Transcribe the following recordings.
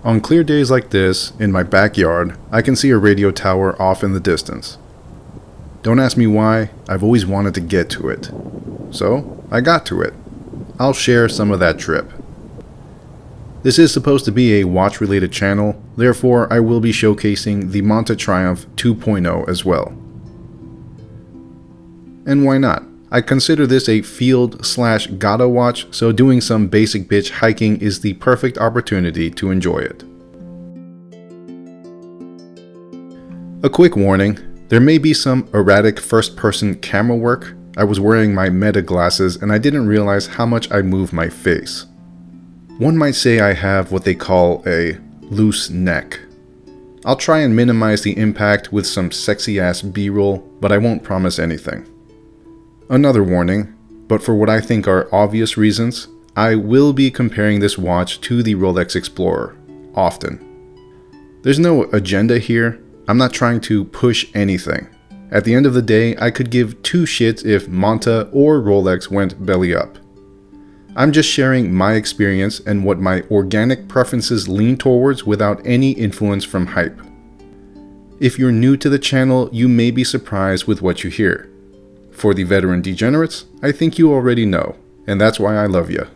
On clear days like this, in my backyard, I can see a radio tower off in the distance. Don't ask me why, I've always wanted to get to it. So, I got to it. I'll share some of that trip. This is supposed to be a watch-related channel, therefore I will be showcasing the Monta Triumph 2.0 as well. And why not? I consider this a field/gata watch, so doing some basic bitch hiking is the perfect opportunity to enjoy it. A quick warning, there may be some erratic first-person camera work. I was wearing my Meta glasses and I didn't realize how much I move my face. One might say I have what they call a loose neck. I'll try and minimize the impact with some sexy-ass B-roll, but I won't promise anything. Another warning, but for what I think are obvious reasons, I will be comparing this watch to the Rolex Explorer, often. There's no agenda here, I'm not trying to push anything. At the end of the day, I could give two shits if Monta or Rolex went belly up. I'm just sharing my experience and what my organic preferences lean towards without any influence from hype. If you're new to the channel, you may be surprised with what you hear. For the veteran degenerates, I think you already know, and that's why I love you.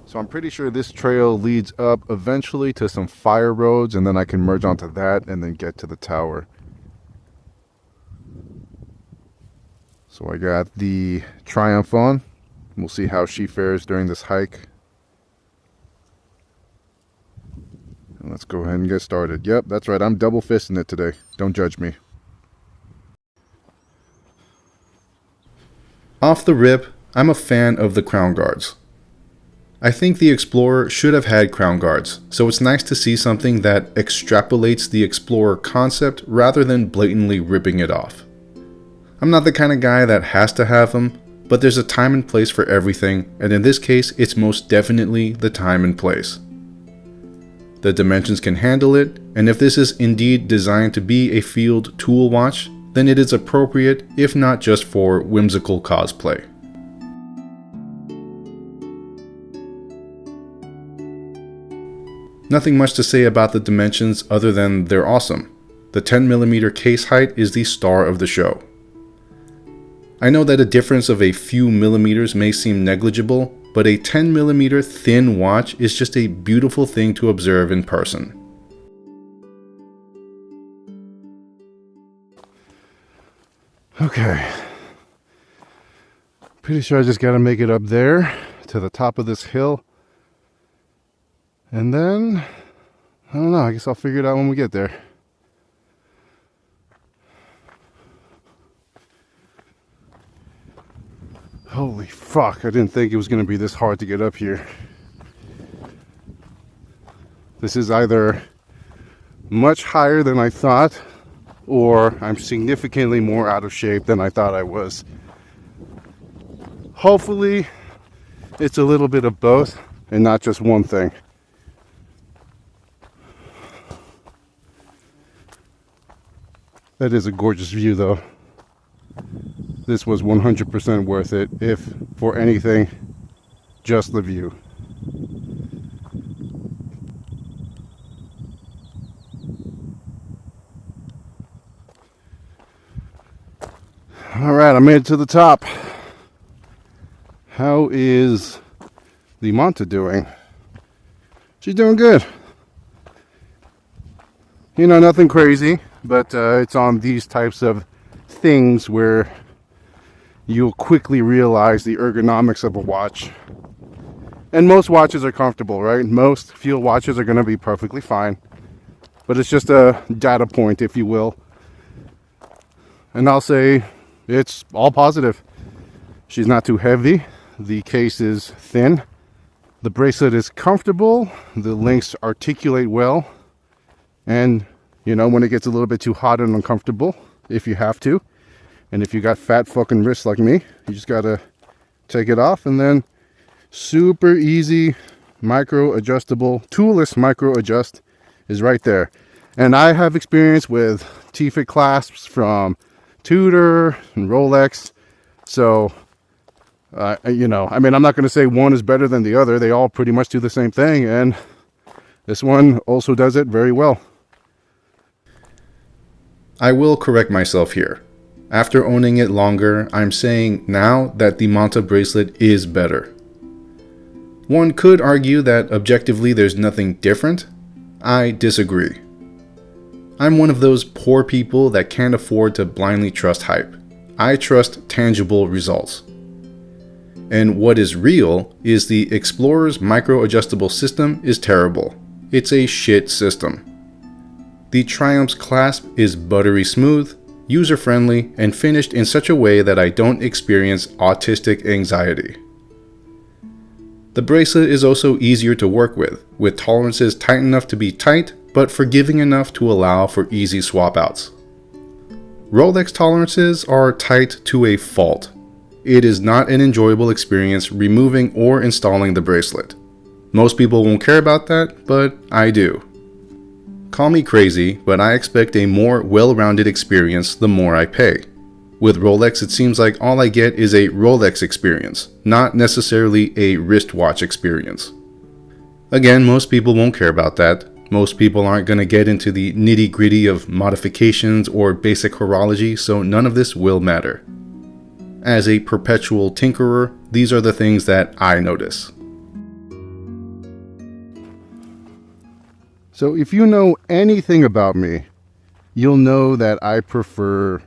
So I'm pretty sure this trail leads up eventually to some fire roads, and then I can merge onto that and then get to the tower. So I got the Triumph on. We'll see how she fares during this hike. And let's go ahead and get started. Yep, that's right. I'm double fisting it today. Don't judge me. Off the rip, I'm a fan of the crown guards. I think the Explorer should have had crown guards, so it's nice to see something that extrapolates the Explorer concept rather than blatantly ripping it off. I'm not the kind of guy that has to have them, but there's a time and place for everything, and in this case, it's most definitely the time and place. The dimensions can handle it, and if this is indeed designed to be a field tool watch, then it is appropriate, if not just for whimsical cosplay. Nothing much to say about the dimensions other than they're awesome. The 10mm case height is the star of the show. I know that a difference of a few millimeters may seem negligible, but a 10mm thin watch is just a beautiful thing to observe in person. Okay. Pretty sure I just gotta make it up there to the top of this hill. And then, I don't know, I guess I'll figure it out when we get there. Holy fuck, I didn't think it was going to be this hard to get up here. This is either much higher than I thought, or I'm significantly more out of shape than I thought I was. Hopefully, it's a little bit of both and not just one thing. That is a gorgeous view though. This was 100% worth it, if for anything, just the view. All right, I made it to the top. How is the Monta doing? She's doing good. You know, nothing crazy, but it's on these types of things where you'll quickly realize the ergonomics of a watch. And most watches are comfortable, right? Most field watches are going to be perfectly fine. But it's just a data point, if you will. And I'll say it's all positive. She's not too heavy. The case is thin. The bracelet is comfortable. The links articulate well. And, you know, when it gets a little bit too hot and uncomfortable, if you have to, and if you got fat fucking wrists like me, you just gotta take it off, and then super easy micro adjustable, toolless micro adjust is right there. And I have experience with T-fit clasps from Tudor and Rolex. So, you know, I mean, I'm not going to say one is better than the other. They all pretty much do the same thing, and this one also does it very well. I will correct myself here. After owning it longer, I'm saying now that the Monta bracelet is better. One could argue that objectively there's nothing different. I disagree. I'm one of those poor people that can't afford to blindly trust hype. I trust tangible results. And what is real is the Explorer's micro-adjustable system is terrible. It's a shit system. The Triumph's clasp is buttery smooth, user-friendly, and finished in such a way that I don't experience autistic anxiety. The bracelet is also easier to work with tolerances tight enough to be tight, but forgiving enough to allow for easy swap-outs. Rolex tolerances are tight to a fault. It is not an enjoyable experience removing or installing the bracelet. Most people won't care about that, but I do. Call me crazy, but I expect a more well-rounded experience the more I pay. With Rolex, it seems like all I get is a Rolex experience, not necessarily a wristwatch experience. Again, most people won't care about that. Most people aren't going to get into the nitty-gritty of modifications or basic horology, so none of this will matter. As a perpetual tinkerer, these are the things that I notice. So if you know anything about me, you'll know that I prefer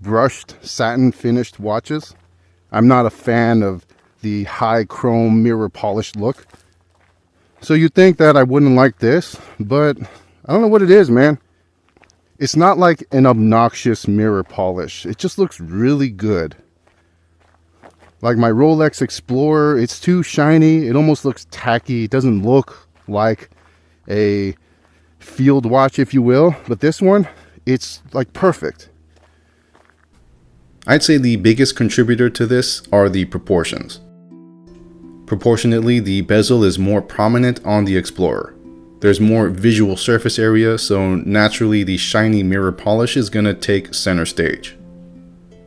brushed satin finished watches. I'm not a fan of the high chrome mirror polished look. So you'd think that I wouldn't like this, but I don't know what it is, man. It's not like an obnoxious mirror polish. It just looks really good. Like my Rolex Explorer, it's too shiny. It almost looks tacky. It doesn't look like a field watch, if you will, but this one, it's like perfect. I'd say the biggest contributor to this are the proportions. Proportionately, the bezel is more prominent on the Explorer. There's more visual surface area, so naturally the shiny mirror polish is gonna take center stage.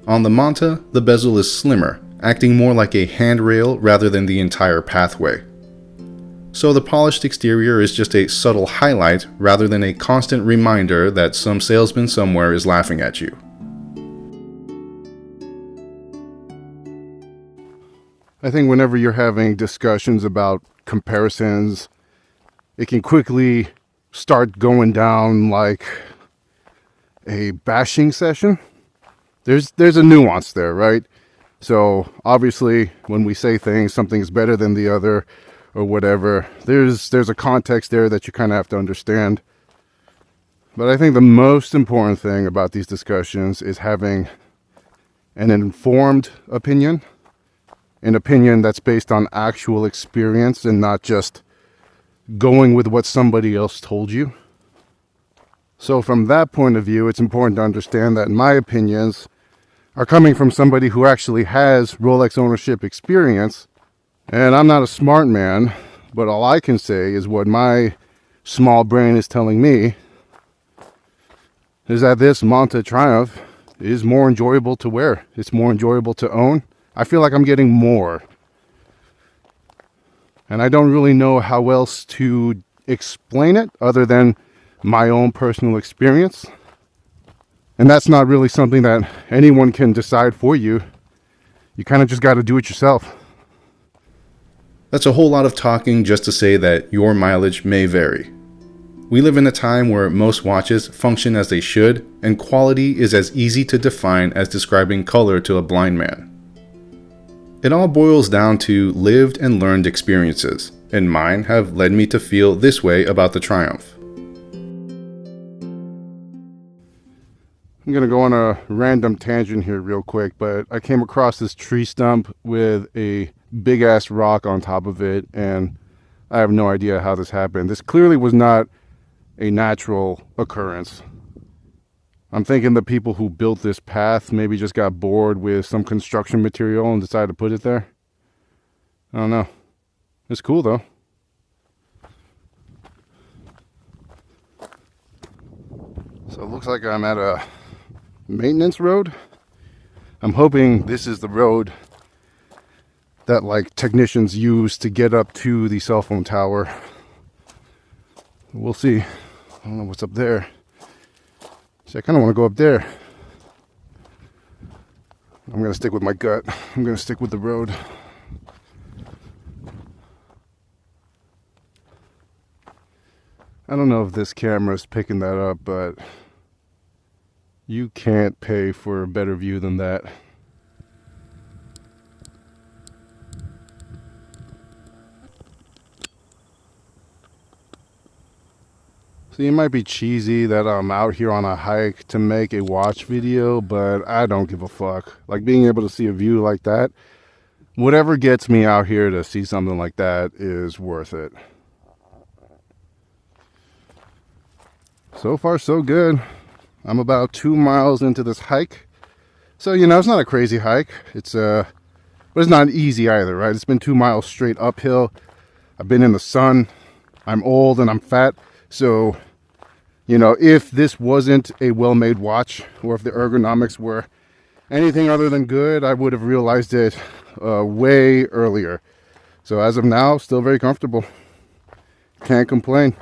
On the Monta, the bezel is slimmer, acting more like a handrail rather than the entire pathway. So the polished exterior is just a subtle highlight rather than a constant reminder that some salesman somewhere is laughing at you. I think whenever you're having discussions about comparisons, it can quickly start going down like a bashing session. There's a nuance there, right? So obviously when we say things, something's better than the other, or whatever, there's a context there that you kind of have to understand. But I think the most important thing about these discussions is having an informed opinion, an opinion that's based on actual experience and not just going with what somebody else told you. So from that point of view, it's important to understand that my opinions are coming from somebody who actually has Rolex ownership experience. And I'm not a smart man, but all I can say is what my small brain is telling me is that this Monta Triumph is more enjoyable to wear. It's more enjoyable to own. I feel like I'm getting more. And I don't really know how else to explain it other than my own personal experience. And that's not really something that anyone can decide for you. You kind of just got to do it yourself. That's a whole lot of talking just to say that your mileage may vary. We live in a time where most watches function as they should, and quality is as easy to define as describing color to a blind man. It all boils down to lived and learned experiences, and mine have led me to feel this way about the Triumph. I'm going to go on a random tangent here real quick, but I came across this tree stump with a big ass rock on top of it, and I have no idea how this happened. This clearly was not a natural occurrence. I'm thinking the people who built this path maybe just got bored with some construction material and decided to put it there. I don't know. It's cool though. So So it looks like I'm at a maintenance road. I'm hoping this is the road that like technicians use to get up to the cell phone tower. We'll see. I don't know what's up there. So I kind of want to go up there. I'm going to stick with my gut. I'm going to stick with the road. I don't know if this camera is picking that up, but you can't pay for a better view than that. So it might be cheesy that I'm out here on a hike to make a watch video, but I don't give a fuck. Like being able to see a view like that, whatever gets me out here to see something like that is worth it. So far, so good. I'm about 2 miles into this hike. So, you know, it's not a crazy hike. But it's not easy either, right? It's been 2 miles straight uphill. I've been in the sun. I'm old and I'm fat. So, you know, if this wasn't a well-made watch, or if the ergonomics were anything other than good, I would have realized it way earlier. So as of now, still very comfortable. Can't complain.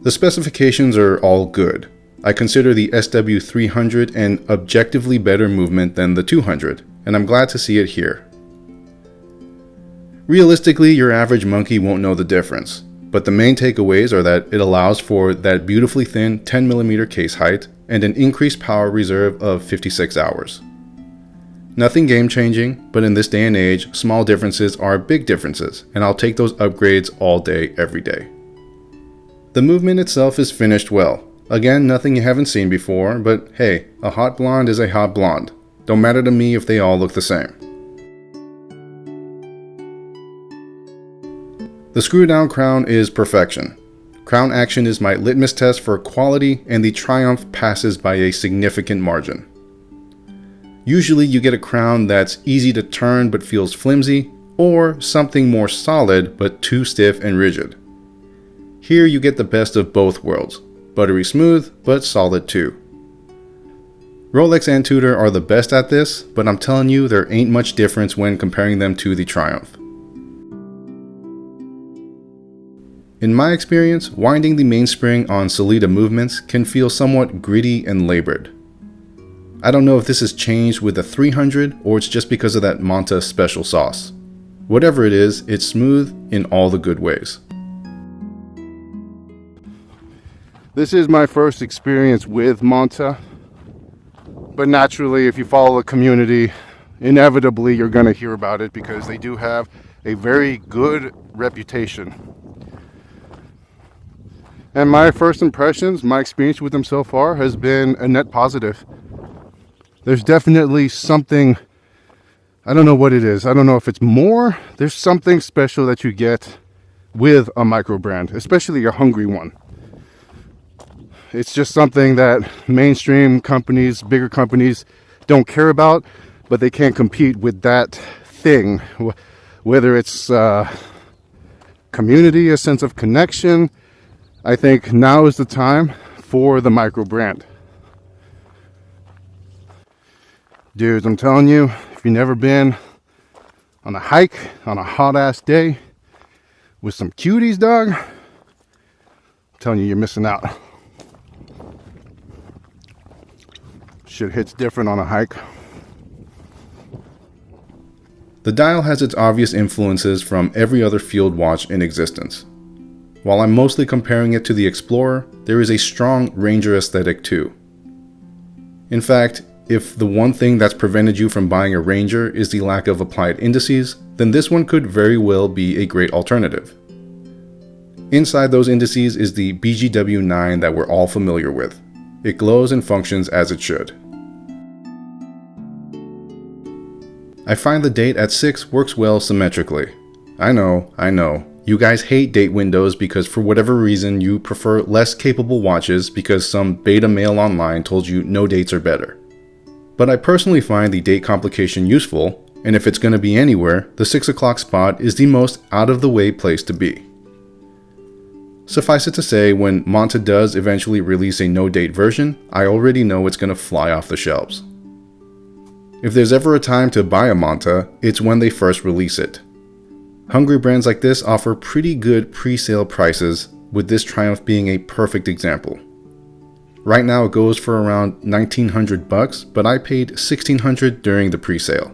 The specifications are all good. I consider the SW300 an objectively better movement than the 200, and I'm glad to see it here. Realistically, your average monkey won't know the difference, but the main takeaways are that it allows for that beautifully thin 10mm case height and an increased power reserve of 56 hours. Nothing game-changing, but in this day and age, small differences are big differences, and I'll take those upgrades all day, every day. The movement itself is finished well. Again, nothing you haven't seen before, but hey, a hot blonde is a hot blonde. Don't matter to me if they all look the same. The screw-down crown is perfection. Crown action is my litmus test for quality, and the Triumph passes by a significant margin. Usually you get a crown that's easy to turn but feels flimsy, or something more solid but too stiff and rigid. Here you get the best of both worlds, buttery smooth but solid too. Rolex and Tudor are the best at this, but I'm telling you there ain't much difference when comparing them to the Triumph. In my experience, winding the mainspring on Sellita movements can feel somewhat gritty and labored. I don't know if this has changed with the 300 or it's just because of that Monta special sauce. Whatever it is, it's smooth in all the good ways. This is my first experience with Monta, but naturally, if you follow the community, inevitably you're going to hear about it because they do have a very good reputation. And my first impressions, my experience with them so far has been a net positive. There's definitely something, I don't know what it is. I don't know if it's more. There's something special that you get with a micro brand, especially a hungry one. It's just something that mainstream companies, bigger companies don't care about, but they can't compete with that thing. Whether it's community, a sense of connection, I think now is the time for the micro brand. Dudes, I'm telling you, if you've never been on a hike on a hot ass day with some cuties, dog, I'm telling you, you're missing out. Shit hits different on a hike. The dial has its obvious influences from every other field watch in existence. While I'm mostly comparing it to the Explorer, there is a strong Ranger aesthetic too. In fact, if the one thing that's prevented you from buying a Ranger is the lack of applied indices, then this one could very well be a great alternative. Inside those indices is the BGW9 that we're all familiar with. It glows and functions as it should. I find the date at 6 works well symmetrically. I know. You guys hate date windows because for whatever reason you prefer less capable watches because some beta male online told you no dates are better. But I personally find the date complication useful, and if it's going to be anywhere, the 6 o'clock spot is the most out of the way place to be. Suffice it to say, when Monta does eventually release a no-date version, I already know it's going to fly off the shelves. If there's ever a time to buy a Monta, it's when they first release it. Hungry brands like this offer pretty good pre-sale prices, with this Triumph being a perfect example. Right now it goes for around $1,900, but I paid $1,600 during the pre-sale.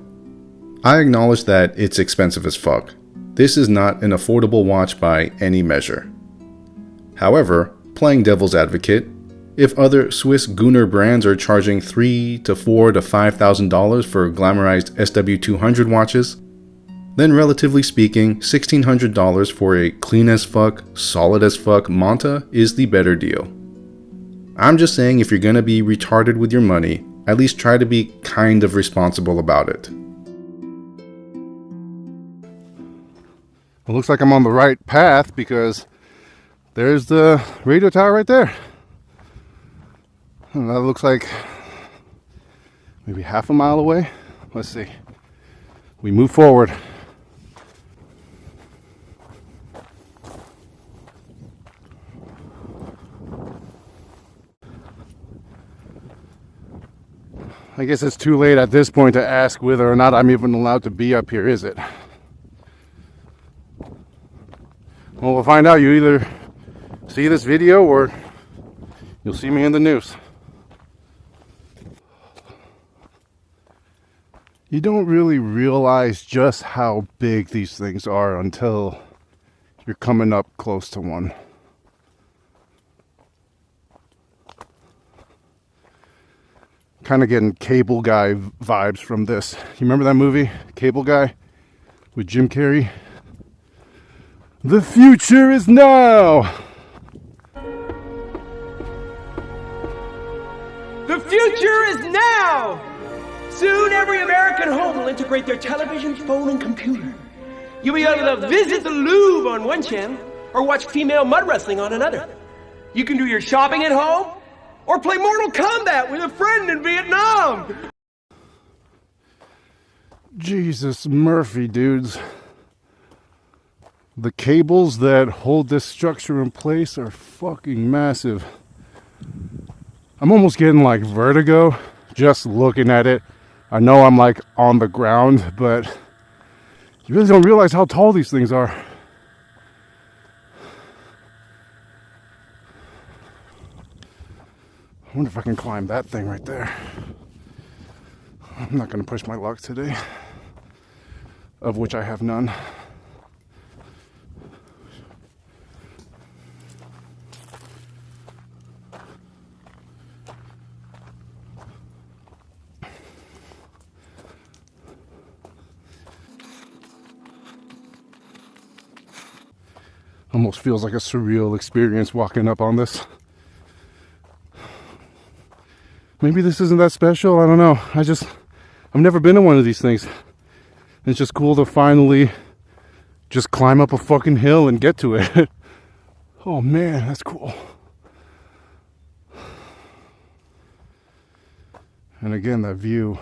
I acknowledge that it's expensive as fuck. This is not an affordable watch by any measure. However, playing devil's advocate, if other Swiss Gunnar brands are charging $3,000 to $4,000 to $5,000 for glamorized SW200 watches, then relatively speaking, $1,600 for a clean as fuck, solid as fuck Monta is the better deal. I'm just saying, if you're gonna be retarded with your money, at least try to be kind of responsible about it. It looks like I'm on the right path because there's the radio tower right there. And that looks like maybe half a mile away. Let's see. We move forward. I guess it's too late at this point to ask whether or not I'm even allowed to be up here, is it? Well, we'll find out. You either see this video or you'll see me in the news. You don't really realize just how big these things are until you're coming up close to one. Kind of getting Cable Guy vibes from this. You remember that movie, Cable Guy, with Jim Carrey? The future is now! The future is now! Soon every American home will integrate their television, phone, and computer. You'll be able to visit the Louvre on one channel or watch female mud wrestling on another. You can do your shopping at home or play Mortal Kombat with a friend in Vietnam. Jesus Murphy, dudes. The cables that hold this structure in place are fucking massive. I'm almost getting like vertigo just looking at it. I know I'm like on the ground, but you really don't realize how tall these things are. I wonder if I can climb that thing right there. I'm not going to push my luck today, of which I have none. Almost feels like a surreal experience walking up on this. Maybe this isn't that special, I don't know. I've never been to one of these things. It's just cool to finally just climb up a fucking hill and get to it. Oh man, that's cool. And again, that view.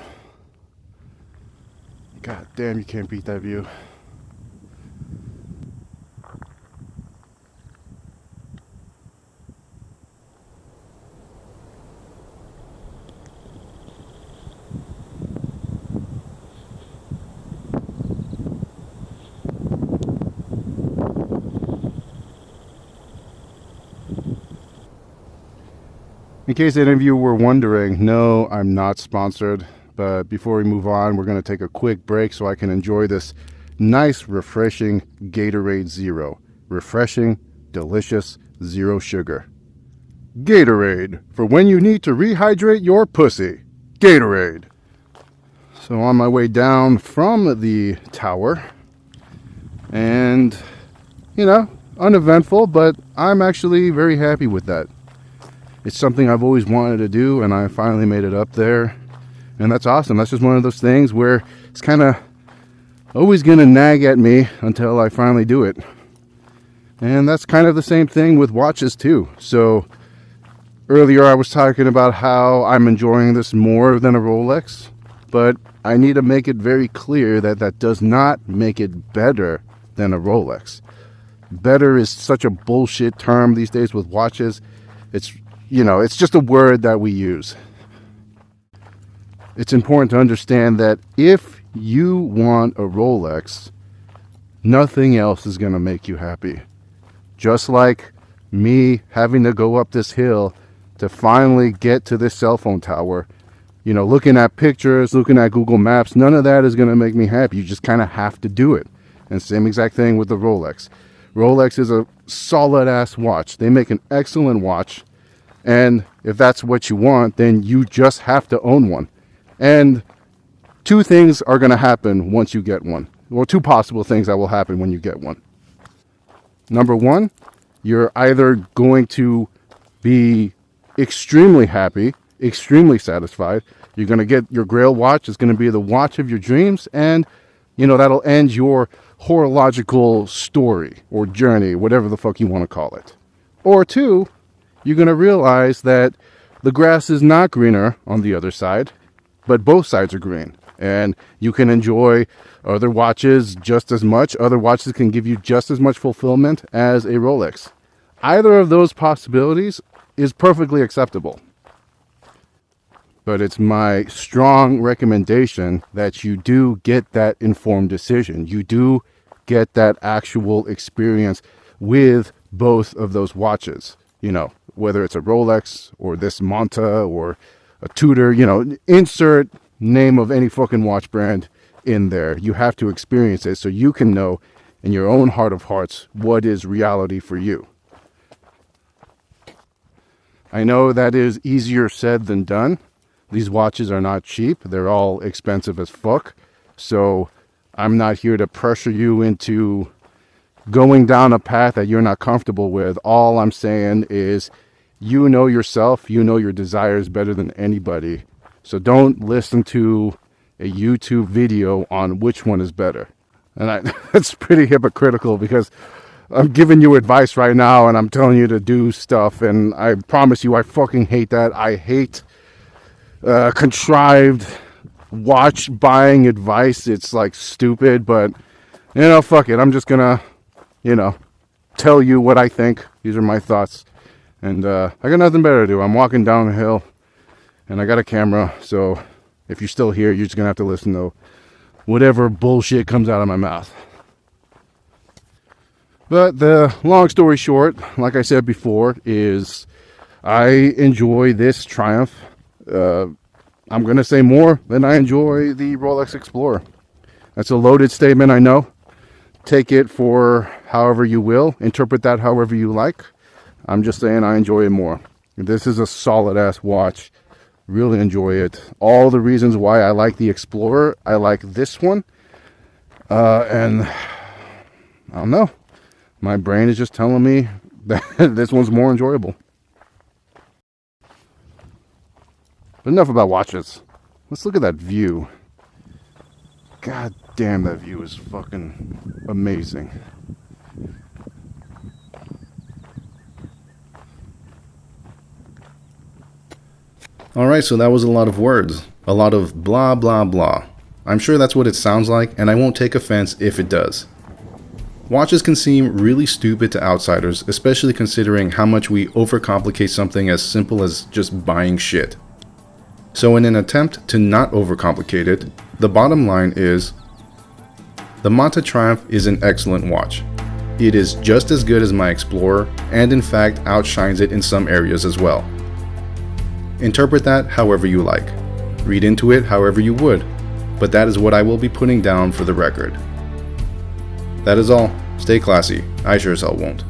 God damn, you can't beat that view. In case any of you were wondering, no, I'm not sponsored. But before we move on, we're going to take a quick break so I can enjoy this nice, refreshing Gatorade Zero. Refreshing, delicious, zero sugar. Gatorade, for when you need to rehydrate your pussy. Gatorade. So on my way down from the tower, and, you know, uneventful, but I'm actually very happy with that. It's something I've always wanted to do, and I finally made it up there. And that's awesome. That's just one of those things where it's kind of always going to nag at me until I finally do it. And that's kind of the same thing with watches too. So earlier I was talking about how I'm enjoying this more than a Rolex, but I need to make it very clear that that does not make it better than a Rolex. Better is such a bullshit term these days with watches. It's, it's just a word that we use. It's important to understand that if you want a Rolex, nothing else is going to make you happy. Just like me having to go up this hill to finally get to this cell phone tower, looking at pictures, looking at Google Maps, none of that is going to make me happy. You just kind of have to do it. And same exact thing with the Rolex. Rolex is a solid ass watch. They make an excellent watch. And if that's what you want, then you just have to own one. And two things are going to happen once you get one. Well, two possible things that will happen when you get one. Number one, you're either going to be extremely happy, extremely satisfied. You're going to get your Grail watch. It's going to be the watch of your dreams. And, that'll end your horological story or journey, whatever the fuck you want to call it. Or two, you're going to realize that the grass is not greener on the other side, but both sides are green. And you can enjoy other watches just as much. Other watches can give you just as much fulfillment as a Rolex. Either of those possibilities is perfectly acceptable. But it's my strong recommendation that you do get that informed decision. You do get that actual experience with both of those watches. Whether it's a Rolex or this Monta or a Tudor, insert name of any fucking watch brand in there. You have to experience it so you can know in your own heart of hearts what is reality for you. I know that is easier said than done. These watches are not cheap. They're all expensive as fuck. So I'm not here to pressure you into going down a path that you're not comfortable with. All I'm saying is you know yourself, you know your desires better than anybody. So don't listen to a YouTube video on which one is better. And that's pretty hypocritical because I'm giving you advice right now and I'm telling you to do stuff. And I promise you, I fucking hate that. I hate contrived watch buying advice. It's like stupid, but fuck it. I'm just gonna, tell you what I think. These are my thoughts. And I got nothing better to do. I'm walking down the hill and I got a camera. So if you're still here, you're just gonna have to listen to whatever bullshit comes out of my mouth. But the long story short, like I said before, is I enjoy this Triumph. I'm going to say more than I enjoy the Rolex Explorer. That's a loaded statement, I know. Take it for however you will. Interpret that however you like. I'm just saying I enjoy it more. This is a solid-ass watch. Really enjoy it. All the reasons why I like the Explorer, I like this one. And I don't know. My brain is just telling me that this one's more enjoyable. But enough about watches. Let's look at that view. God damn, that view is fucking amazing. Alright, so that was a lot of words. A lot of blah blah blah. I'm sure that's what it sounds like, and I won't take offense if it does. Watches can seem really stupid to outsiders, especially considering how much we overcomplicate something as simple as just buying shit. So in an attempt to not overcomplicate it, the bottom line is, the Monta Triumph is an excellent watch. It is just as good as my Explorer, and in fact outshines it in some areas as well. Interpret that however you like. Read into it however you would, but that is what I will be putting down for the record. That is all. Stay classy. I sure as hell won't.